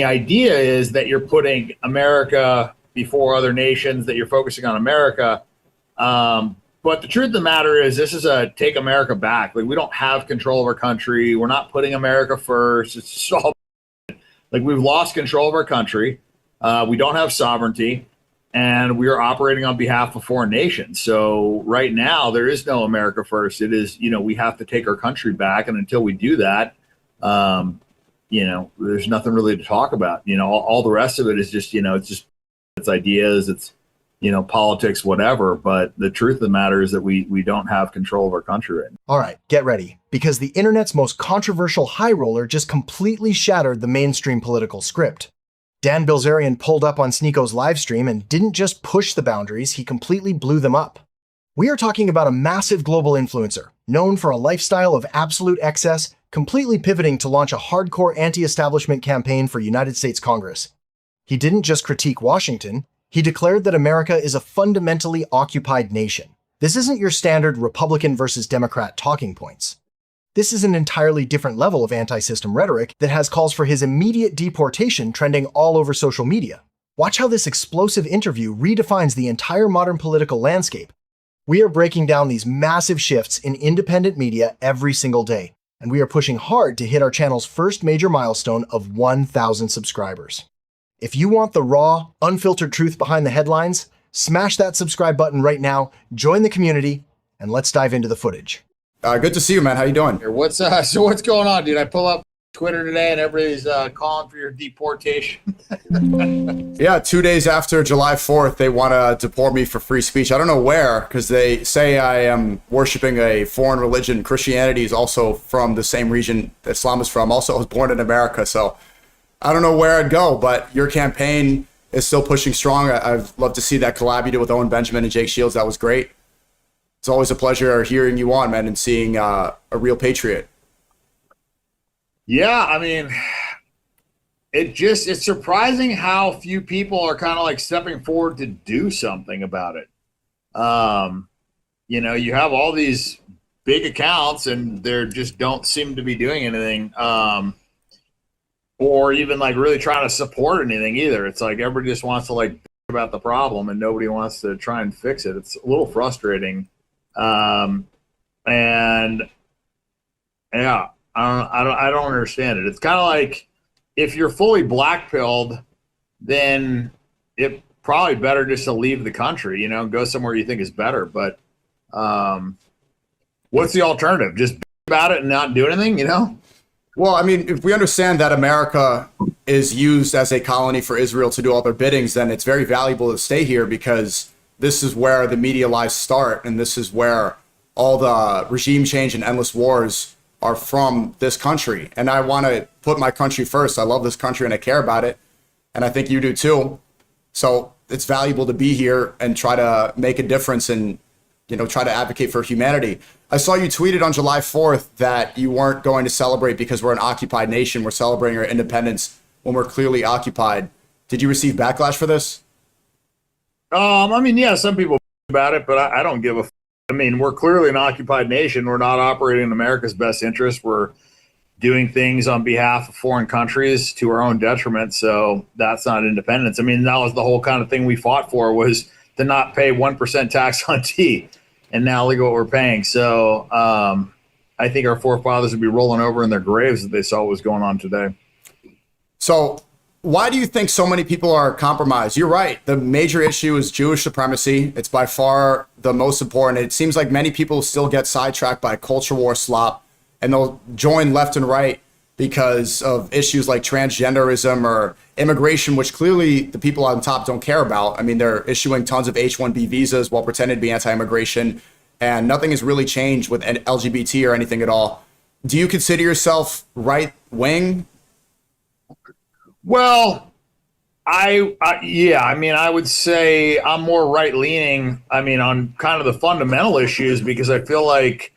The idea is that you're putting America before other nations, that you're focusing on America. But the truth of the matter is, this is a take America back. Like, we don't have control of our country. We're not putting America first. It's just all like we've lost control of our country. We don't have sovereignty, and we are operating on behalf of foreign nations. So right now, there is no America first. It is, we have to take our country back. And until we do that, there's nothing really to talk about. All the rest of it is just, it's ideas, it's, politics, whatever. But the truth of the matter is that we don't have control of our country right now. All right, get ready, because the internet's most controversial high roller just completely shattered the mainstream political script. Dan Bilzerian pulled up on Sneako's livestream and didn't just push the boundaries, he completely blew them up. We are talking about a massive global influencer, known for a lifestyle of absolute excess, completely pivoting to launch a hardcore anti-establishment campaign for United States Congress. He didn't just critique Washington, he declared that America is a fundamentally occupied nation. This isn't your standard Republican versus Democrat talking points. This is an entirely different level of anti-system rhetoric that has calls for his immediate deportation trending all over social media. Watch how this explosive interview redefines the entire modern political landscape. We are breaking down these massive shifts in independent media every single day, and we are pushing hard to hit our channel's first major milestone of 1,000 subscribers. If you want the raw, unfiltered truth behind the headlines, smash that subscribe button right now, join the community, and let's dive into the footage. Good to see you, man. How you doing? What's going on, dude? I pull up Twitter today and everybody's calling for your deportation. Yeah, 2 days after July 4th, they want to deport me for free speech. I don't know where, because they say I am worshiping a foreign religion. Christianity is also from the same region Islam is from. Also, I was born in America, so I don't know where I'd go, but your campaign is still pushing strong. I'd love to see that collab you did with Owen Benjamin and Jake Shields. That was great. It's always a pleasure hearing you on, man, and seeing a real patriot. Yeah, I mean, it's surprising how few people are kind of like stepping forward to do something about it. You have all these big accounts and they just don't seem to be doing anything, or even like really trying to support anything either. It's like everybody just wants to like about the problem and nobody wants to try and fix it. It's a little frustrating. And yeah, I don't understand it. It's kind of like if you're fully black-pilled, then it probably better just to leave the country, go somewhere you think is better. But what's the alternative? Just about it and not do anything, Well, I mean, if we understand that America is used as a colony for Israel to do all their biddings, then it's very valuable to stay here because this is where the media lies start, and this is where all the regime change and endless wars are from this country. And I want to put my country first. I love this country and I care about it. And I think you do too. So it's valuable to be here and try to make a difference and, try to advocate for humanity. I saw you tweeted on July 4th that you weren't going to celebrate because we're an occupied nation. We're celebrating our independence when we're clearly occupied. Did you receive backlash for this? I mean, yeah, some people about it, but I don't give a I mean, we're clearly an occupied nation. We're not operating in America's best interest. We're doing things on behalf of foreign countries to our own detriment. So that's not independence. I mean, that was the whole kind of thing we fought for, was to not pay 1% tax on tea. And now look at what we're paying. So I think our forefathers would be rolling over in their graves if they saw what was going on today. So why do you think so many people are compromised? You're right. The major issue is Jewish supremacy. It's by far the most important. It seems like many people still get sidetracked by culture war slop, and they'll join left and right because of issues like transgenderism or immigration, which clearly the people on top don't care about. I mean, they're issuing tons of H-1B visas while pretending to be anti-immigration, and nothing has really changed with LGBT or anything at all. Do you consider yourself right-wing? Well, yeah, I mean, I would say I'm more right-leaning, I mean, on kind of the fundamental issues, because I feel like,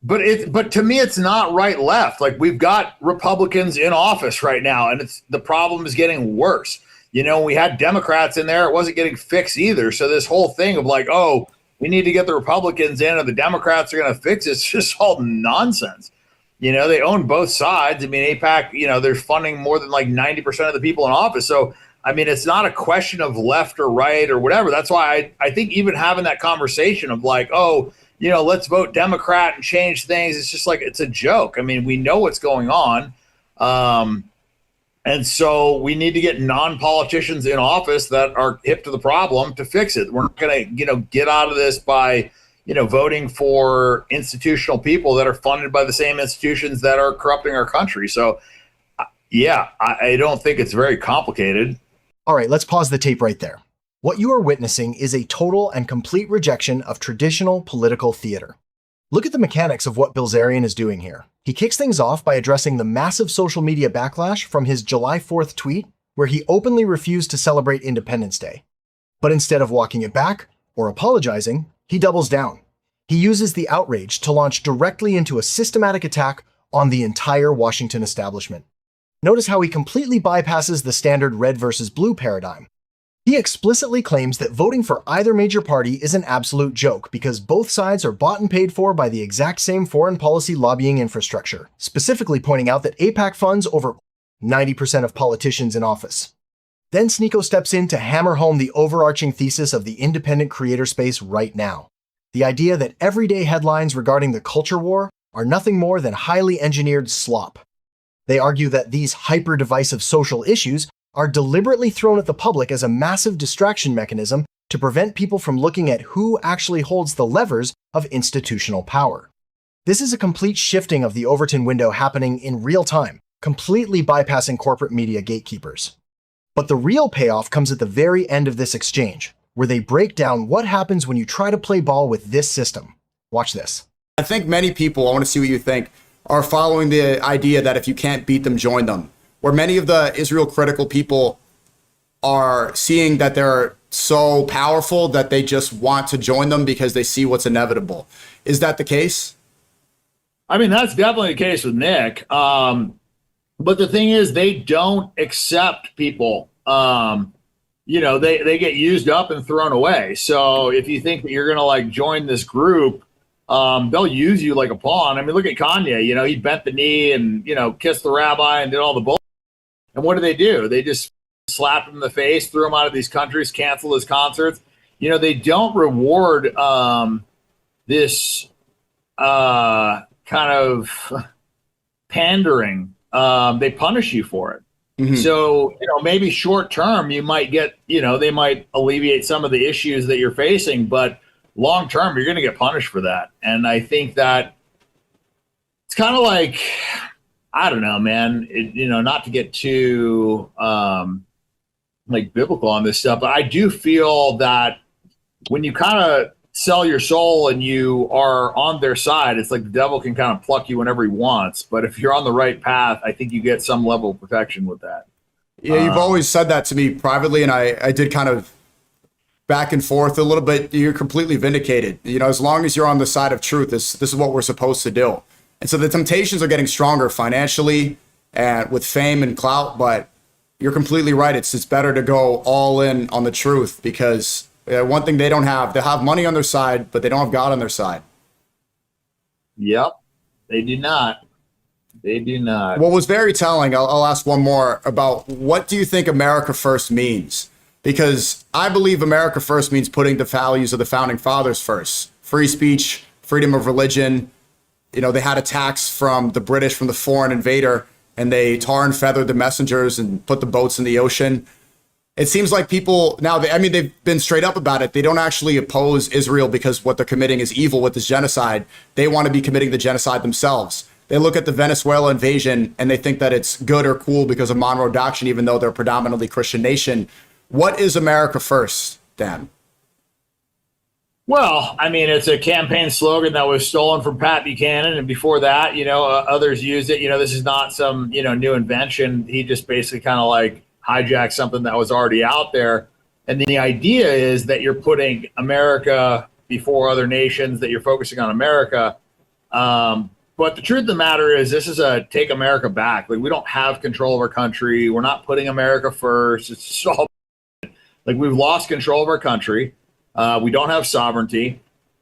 but to me, it's not right-left. Like, we've got Republicans in office right now, and the problem is getting worse. You know, we had Democrats in there, it wasn't getting fixed either. So this whole thing of like, oh, we need to get the Republicans in or the Democrats are going to fix it, it's just all nonsense. They own both sides. I mean, AIPAC, they're funding more than like 90% of the people in office. So, I mean, it's not a question of left or right or whatever. That's why I think even having that conversation of like, oh, let's vote Democrat and change things. It's just like, it's a joke. I mean, we know what's going on. And so we need to get non-politicians in office that are hip to the problem to fix it. We're not going to, get out of this by, voting for institutional people that are funded by the same institutions that are corrupting our country. So, yeah, I don't think it's very complicated. All right, let's pause the tape right there. What you are witnessing is a total and complete rejection of traditional political theater. Look at the mechanics of what Bilzerian is doing here. He kicks things off by addressing the massive social media backlash from his July 4th tweet, where he openly refused to celebrate Independence Day. But instead of walking it back or apologizing, he doubles down. He uses the outrage to launch directly into a systematic attack on the entire Washington establishment. Notice how he completely bypasses the standard red versus blue paradigm. He explicitly claims that voting for either major party is an absolute joke because both sides are bought and paid for by the exact same foreign policy lobbying infrastructure, specifically pointing out that AIPAC funds over 90% of politicians in office. Then Sneako steps in to hammer home the overarching thesis of the independent creator space right now. The idea that everyday headlines regarding the culture war are nothing more than highly engineered slop. They argue that these hyper-divisive social issues are deliberately thrown at the public as a massive distraction mechanism to prevent people from looking at who actually holds the levers of institutional power. This is a complete shifting of the Overton window happening in real time, completely bypassing corporate media gatekeepers. But the real payoff comes at the very end of this exchange, where they break down what happens when you try to play ball with this system. Watch this. I think many people, I want to see what you think, are following the idea that if you can't beat them, join them. Where many of the Israel critical people are seeing that they're so powerful that they just want to join them because they see what's inevitable. Is that the case? I mean, that's definitely the case with Nick. But the thing is, they don't accept people. They get used up and thrown away. So if you think that you're going to like join this group, they'll use you like a pawn. I mean, look at Kanye, he bent the knee and, kissed the rabbi and did all the bull. And what do? They just slapped him in the face, threw him out of these countries, canceled his concerts. They don't reward this kind of pandering. They punish you for it. Mm-hmm. So, maybe short term, you might get, they might alleviate some of the issues that you're facing, but long term, you're going to get punished for that. And I think that it's kind of like, I don't know, man, not to get too like biblical on this stuff, but I do feel that when you kind of sell your soul and you are on their side, it's like the devil can kind of pluck you whenever he wants. But if you're on the right path, I think you get some level of protection with that. Yeah, you've always said that to me privately, and I did kind of back and forth a little bit. You're completely vindicated. As long as you're on the side of truth, this is what we're supposed to do. And so the temptations are getting stronger financially and with fame and clout, but you're completely right. It's better to go all in on the truth because one thing they have money on their side, but they don't have God on their side. Yep, they do not. They do not. What was very telling, I'll ask one more about what do you think America First means? Because I believe America First means putting the values of the founding fathers first. Free speech, freedom of religion. They had attacks from the British, from the foreign invader, and they tar and feathered the messengers and put the boats in the ocean. It seems like people now, they've been straight up about it. They don't actually oppose Israel because what they're committing is evil with this genocide. They want to be committing the genocide themselves. They look at the Venezuela invasion and they think that it's good or cool because of Monroe Doctrine, even though they're a predominantly Christian nation. What is America First, Dan? Well, it's a campaign slogan that was stolen from Pat Buchanan. And before that, others used it. This is not some, new invention. He just basically kind of like hijacked something that was already out there. And the idea is that you're putting America before other nations, that you're focusing on America. But the truth of the matter is this is a take America back. Like, we don't have control of our country. We're not putting America first. It's just all like we've lost control of our country. We don't have sovereignty.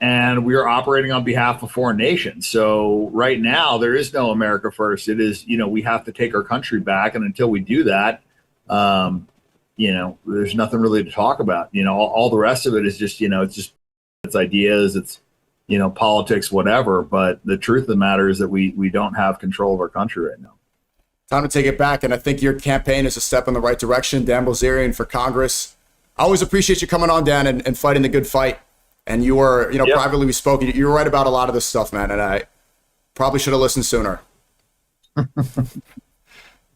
and we are operating on behalf of foreign nations. So right now, there is no America first. It is, we have to take our country back. And until we do that, there's nothing really to talk about. All the rest of it is just, it's ideas, it's, politics, whatever. But the truth of the matter is that we don't have control of our country right now. Time to take it back. And I think your campaign is a step in the right direction. Dan Bilzerian for Congress. I always appreciate you coming on, Dan, and fighting the good fight. And you were, Yep. privately we spoke. You were right about a lot of this stuff, man. And I probably should have listened sooner.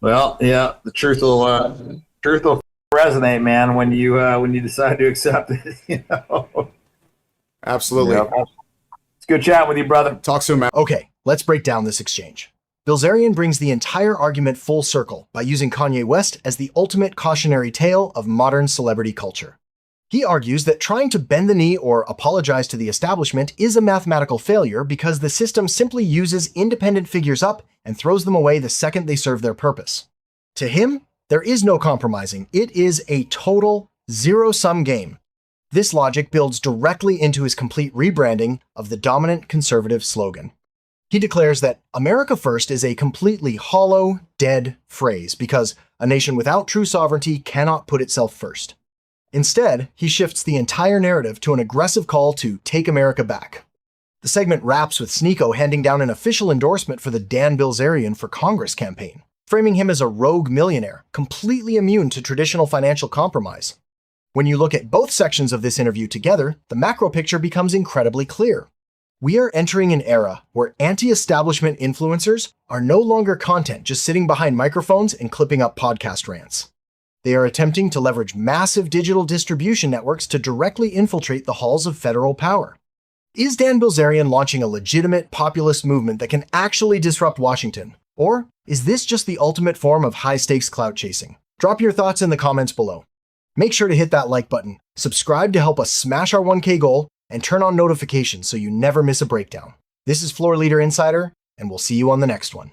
Well, yeah, the truth will resonate, man, when you decide to accept it. Absolutely. Yeah. It's good chatting with you, brother. Talk soon, man. Okay, let's break down this exchange. Bilzerian brings the entire argument full circle by using Kanye West as the ultimate cautionary tale of modern celebrity culture. He argues that trying to bend the knee or apologize to the establishment is a mathematical failure because the system simply uses independent figures up and throws them away the second they serve their purpose. To him, there is no compromising. It is a total zero-sum game. This logic builds directly into his complete rebranding of the dominant conservative slogan. He declares that America First is a completely hollow, dead phrase because a nation without true sovereignty cannot put itself first. Instead, he shifts the entire narrative to an aggressive call to take America back. The segment wraps with Sneako handing down an official endorsement for the Dan Bilzerian for Congress campaign, framing him as a rogue millionaire, completely immune to traditional financial compromise. When you look at both sections of this interview together, the macro picture becomes incredibly clear. We are entering an era where anti-establishment influencers are no longer content just sitting behind microphones and clipping up podcast rants. They are attempting to leverage massive digital distribution networks to directly infiltrate the halls of federal power. Is Dan Bilzerian launching a legitimate populist movement that can actually disrupt Washington? Or is this just the ultimate form of high-stakes clout chasing? Drop your thoughts in the comments below. Make sure to hit that like button, subscribe to help us smash our 1K goal, and turn on notifications so you never miss a breakdown. This is Floor Leader Insider, and we'll see you on the next one.